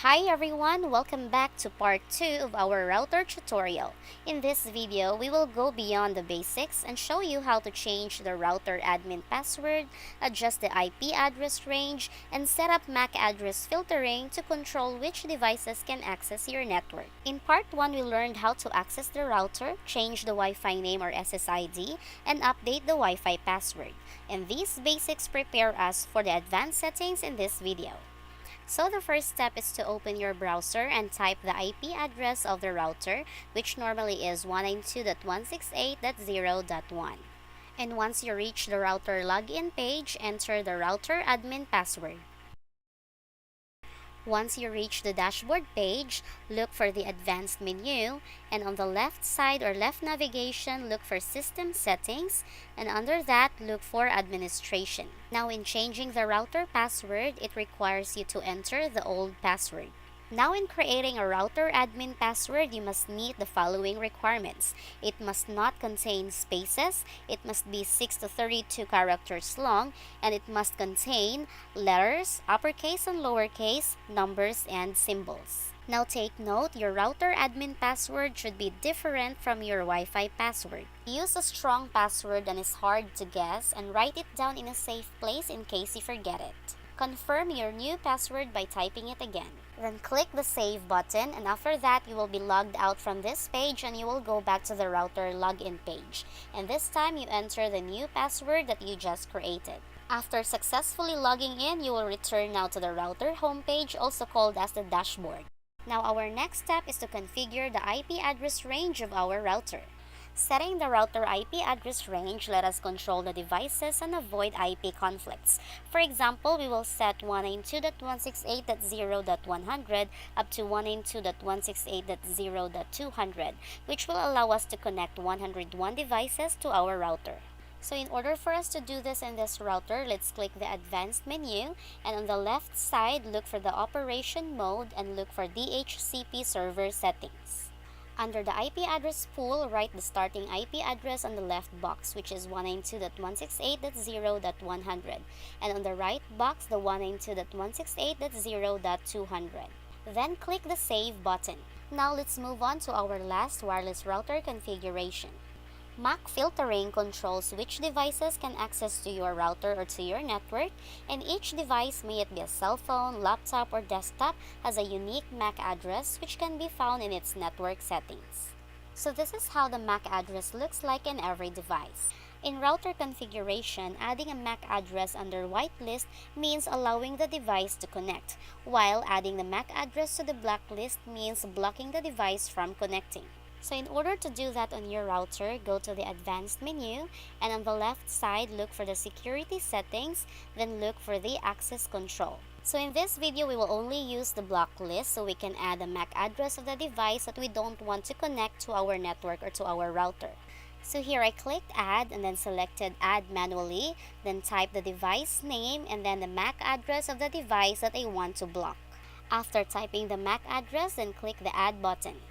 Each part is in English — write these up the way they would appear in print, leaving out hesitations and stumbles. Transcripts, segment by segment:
Hi everyone! Welcome back to part 2 of our router tutorial. In this video, we will go beyond the basics and show you how to change the router admin password, adjust the IP address range, and set up MAC address filtering to control which devices can access your network. In part 1, we learned how to access the router, change the Wi-Fi name or SSID, and update the Wi-Fi password. And these basics prepare us for the advanced settings in this video. So the first step is to open your browser and type the IP address of the router, which normally is 192.168.0.1. And once you reach the router login page, enter the router admin password. Once you reach the dashboard page, look for the advanced menu, and on the left side or left navigation, look for system settings, and under that, look for administration. Now in changing the router password, it requires you to enter the old password. Now in creating a router admin password, you must meet the following requirements. It must not contain spaces, it must be 6 to 32 characters long, and it must contain letters, uppercase and lowercase, numbers, and symbols. Now take note, your router admin password should be different from your Wi-Fi password. Use a strong password that is hard to guess and write it down in a safe place in case you forget it. Confirm your new password by typing it again. Then click the Save button, and after that, you will be logged out from this page and you will go back to the router login page. And this time, you enter the new password that you just created. After successfully logging in, you will return now to the router homepage, also called as the dashboard. Now, our next step is to configure the IP address range of our router. Setting the router IP address range let us control the devices and avoid IP conflicts. For example, we will set 192.168.0.100 up to 192.168.0.200, which will allow us to connect 101 devices to our router. So in order for us to do this in this router, let's click the advanced menu, and on the left side, look for the operation mode and look for DHCP server settings. Under the IP address pool, write the starting IP address on the left box, which is 192.168.0.100, and on the right box, the 192.168.0.200. Then click the Save button. Now let's move on to our last wireless router configuration. MAC filtering controls which devices can access to your router or to your network, and each device, may it be a cell phone, laptop, or desktop, has a unique MAC address which can be found in its network settings. So this is how the MAC address looks like in every device. In router configuration, adding a MAC address under whitelist means allowing the device to connect, while adding the MAC address to the blacklist means blocking the device from connecting. So in order to do that on your router, go to the advanced menu, and on the left side, look for the security settings, then look for the access control. So in this video, we will only use the block list so we can add the MAC address of the device that we don't want to connect to our network or to our router. So here I clicked add and then selected add manually, then type the device name and then the MAC address of the device that I want to block. After typing the MAC address, then click the add button.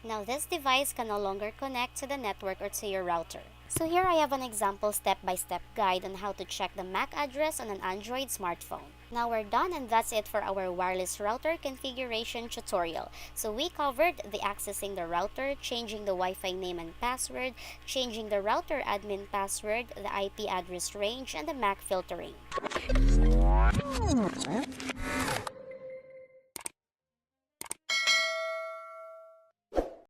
Now this device can no longer connect to the network or to your router. So here I have an example step-by-step guide on how to check the MAC address on an Android smartphone. Now we're done, and that's it for our wireless router configuration tutorial. So we covered the accessing the router, changing the Wi-Fi name and password, changing the router admin password, the IP address range, and the MAC filtering.